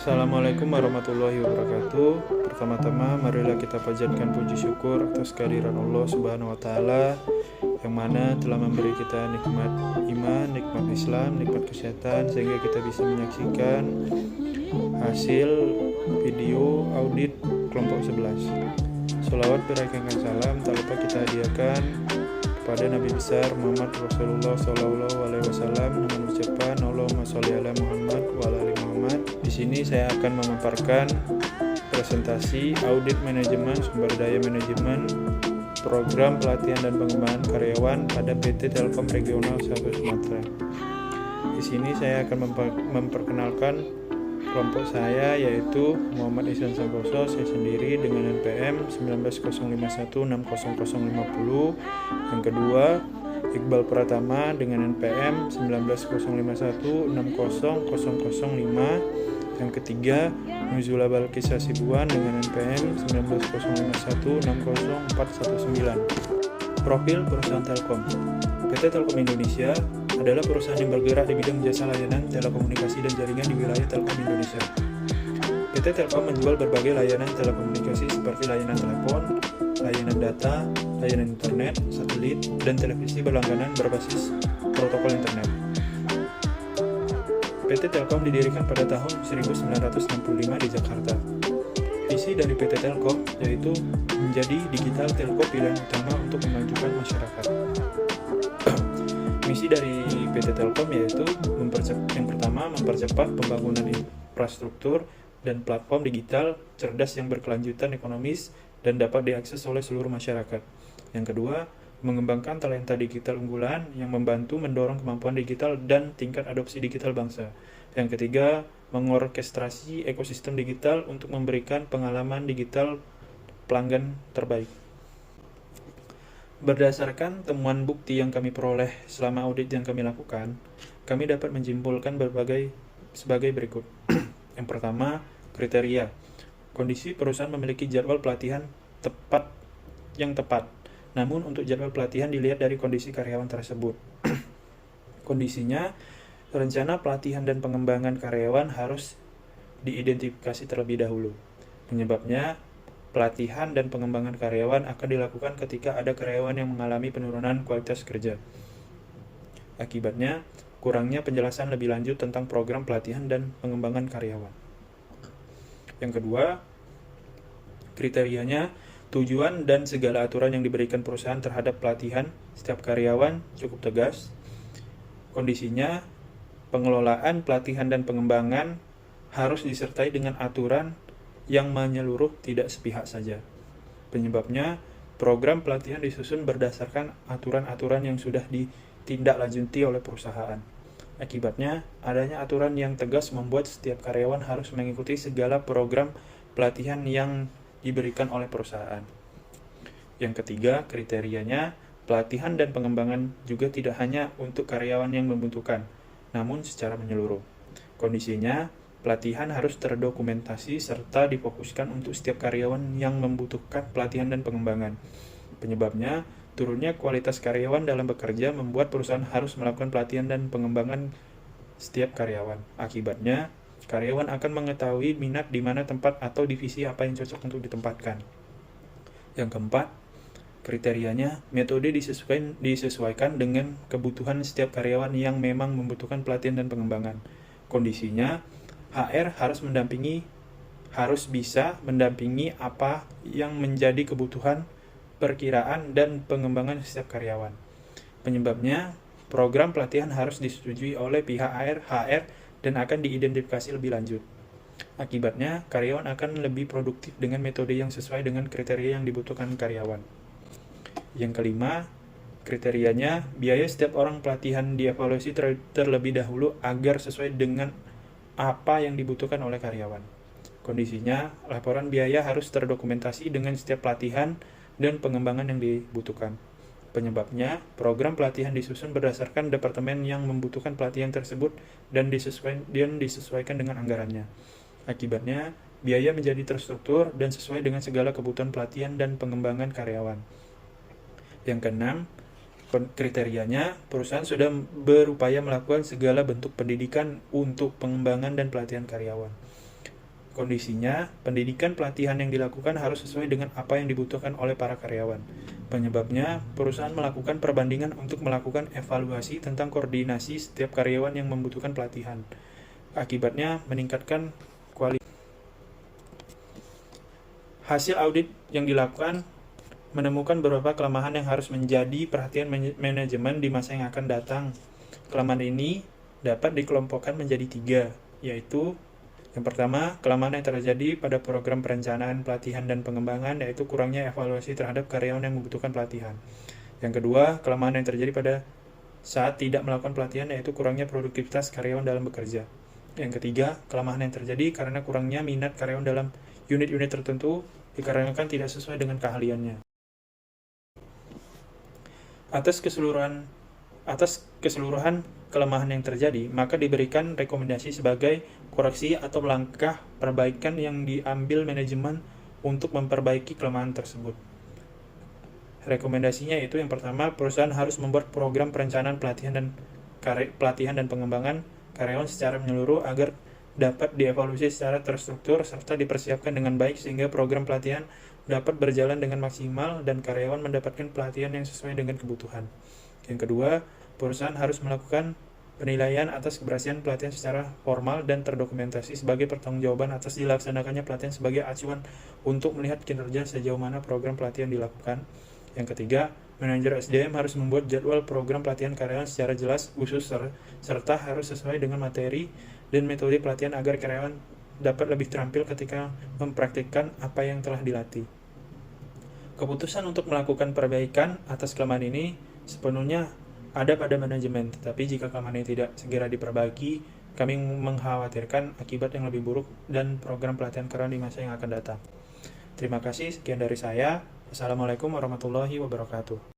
Assalamualaikum warahmatullahi wabarakatuh. Pertama-tama marilah kita panjatkan puji syukur atas kehadiran Allah Subhanahu wa taala yang mana telah memberi kita nikmat iman, nikmat Islam, nikmat kesehatan sehingga kita bisa menyaksikan hasil video audit kelompok 11. Sholawat berikan salam tak lupa kita hadiahkan kepada Nabi besar Muhammad Rasulullah SAW dengan ucapan Allahumma sholli ala Muhammad wa ala ali Muhammad. Di sini saya akan memaparkan presentasi audit manajemen sumber daya manajemen program pelatihan dan pengembangan karyawan pada PT Telkom Regional 1 Sumatera. Di sini saya akan memperkenalkan kelompok saya, yaitu Muhammad Ihsan Santoso, saya sendiri dengan NPM 190516050. Yang kedua, Iqbal Pratama dengan NPM 19051600005. Yang ketiga, Nuzula Balkis Hasibuan dengan NPM 19051604119. Profil perusahaan Telkom. PT Telkom Indonesia adalah perusahaan yang bergerak di bidang jasa layanan telekomunikasi dan jaringan di wilayah Telkom Indonesia. PT Telkom menjual berbagai layanan telekomunikasi seperti layanan telepon, layanan data, layanan internet, satelit, dan televisi berlangganan berbasis protokol internet. PT Telkom didirikan pada tahun 1965 di Jakarta. Visi dari PT Telkom yaitu menjadi digital telco pilihan utama untuk memajukan masyarakat. Misi dari PT Telkom yaitu yang pertama mempercepat pembangunan infrastruktur dan platform digital cerdas yang berkelanjutan ekonomis dan dapat diakses oleh seluruh masyarakat. Yang kedua, mengembangkan talenta digital unggulan yang membantu mendorong kemampuan digital dan tingkat adopsi digital bangsa. Yang ketiga, mengorkestrasi ekosistem digital untuk memberikan pengalaman digital pelanggan terbaik. Berdasarkan temuan bukti yang kami peroleh selama audit yang kami lakukan, kami dapat menyimpulkan sebagai berikut. Yang pertama, kriteria. Kondisi perusahaan memiliki jadwal pelatihan yang tepat. Namun untuk jadwal pelatihan dilihat dari kondisi karyawan tersebut. Kondisinya, rencana pelatihan dan pengembangan karyawan harus diidentifikasi terlebih dahulu. Penyebabnya, pelatihan dan pengembangan karyawan akan dilakukan ketika ada karyawan yang mengalami penurunan kualitas kerja. Akibatnya, kurangnya penjelasan lebih lanjut tentang program pelatihan dan pengembangan karyawan. Yang kedua, kriterianya, tujuan dan segala aturan yang diberikan perusahaan terhadap pelatihan setiap karyawan cukup tegas. Kondisinya, pengelolaan pelatihan dan pengembangan harus disertai dengan aturan yang menyeluruh, tidak sepihak saja. Penyebabnya, program pelatihan disusun berdasarkan aturan-aturan yang sudah ditindaklanjuti oleh perusahaan. Akibatnya, adanya aturan yang tegas membuat setiap karyawan harus mengikuti segala program pelatihan yang diberikan oleh perusahaan. Yang ketiga, kriterianya, pelatihan dan pengembangan juga tidak hanya untuk karyawan yang membutuhkan, namun secara menyeluruh. Kondisinya, pelatihan harus terdokumentasi serta difokuskan untuk setiap karyawan yang membutuhkan pelatihan dan pengembangan. Penyebabnya, turunnya kualitas karyawan dalam bekerja membuat perusahaan harus melakukan pelatihan dan pengembangan setiap karyawan. Akibatnya, karyawan akan mengetahui minat di mana tempat atau divisi apa yang cocok untuk ditempatkan. Yang keempat, kriterianya, metode disesuaikan dengan kebutuhan setiap karyawan yang memang membutuhkan pelatihan dan pengembangan. Kondisinya, HR harus bisa mendampingi apa yang menjadi kebutuhan, perkiraan, dan pengembangan setiap karyawan. Penyebabnya, program pelatihan harus disetujui oleh pihak HR dan akan diidentifikasi lebih lanjut. Akibatnya, karyawan akan lebih produktif dengan metode yang sesuai dengan kriteria yang dibutuhkan karyawan. Yang kelima, kriterianya, biaya setiap orang pelatihan dievaluasi terlebih dahulu agar sesuai dengan apa yang dibutuhkan oleh karyawan. Kondisinya, laporan biaya harus terdokumentasi dengan setiap pelatihan dan pengembangan yang dibutuhkan. Penyebabnya, program pelatihan disusun berdasarkan departemen yang membutuhkan pelatihan tersebut dan disesuaikan dengan anggarannya. Akibatnya, biaya menjadi terstruktur dan sesuai dengan segala kebutuhan pelatihan dan pengembangan karyawan. Yang keenam, kriterianya, perusahaan sudah berupaya melakukan segala bentuk pendidikan untuk pengembangan dan pelatihan karyawan. Kondisinya, pendidikan pelatihan yang dilakukan harus sesuai dengan apa yang dibutuhkan oleh para karyawan. Penyebabnya, perusahaan melakukan perbandingan untuk melakukan evaluasi tentang koordinasi setiap karyawan yang membutuhkan pelatihan. Akibatnya, meningkatkan kualitas. Hasil audit yang dilakukan menemukan beberapa kelemahan yang harus menjadi perhatian manajemen di masa yang akan datang. Kelemahan ini dapat dikelompokkan menjadi 3, yaitu yang pertama, kelemahan yang terjadi pada program perencanaan pelatihan dan pengembangan, yaitu kurangnya evaluasi terhadap karyawan yang membutuhkan pelatihan. Yang kedua, kelemahan yang terjadi pada saat tidak melakukan pelatihan, yaitu kurangnya produktivitas karyawan dalam bekerja. Yang ketiga, kelemahan yang terjadi karena kurangnya minat karyawan dalam unit-unit tertentu dikarenakan tidak sesuai dengan keahliannya. Atas keseluruhan kelemahan yang terjadi, maka diberikan rekomendasi sebagai koreksi atau langkah perbaikan yang diambil manajemen untuk memperbaiki kelemahan tersebut. Rekomendasinya yaitu yang pertama, perusahaan harus membuat program perencanaan pelatihan dan pengembangan karyawan secara menyeluruh agar dapat dievaluasi secara terstruktur serta dipersiapkan dengan baik sehingga program pelatihan dapat berjalan dengan maksimal dan karyawan mendapatkan pelatihan yang sesuai dengan kebutuhan. Yang kedua, perusahaan harus melakukan penilaian atas keberhasilan pelatihan secara formal dan terdokumentasi sebagai pertanggungjawaban atas dilaksanakannya pelatihan sebagai acuan untuk melihat kinerja sejauh mana program pelatihan dilakukan. Yang ketiga, manajer SDM harus membuat jadwal program pelatihan karyawan secara jelas, khusus, serta harus sesuai dengan materi dan metode pelatihan agar karyawan dapat lebih terampil ketika mempraktikkan apa yang telah dilatih. Keputusan untuk melakukan perbaikan atas kelemahan ini sepenuhnya ada pada manajemen, tetapi jika kelemahan ini tidak segera diperbaiki, kami mengkhawatirkan akibat yang lebih buruk dan program pelatihan karyawan di masa yang akan datang. Terima kasih, sekian dari saya. Assalamualaikum warahmatullahi wabarakatuh.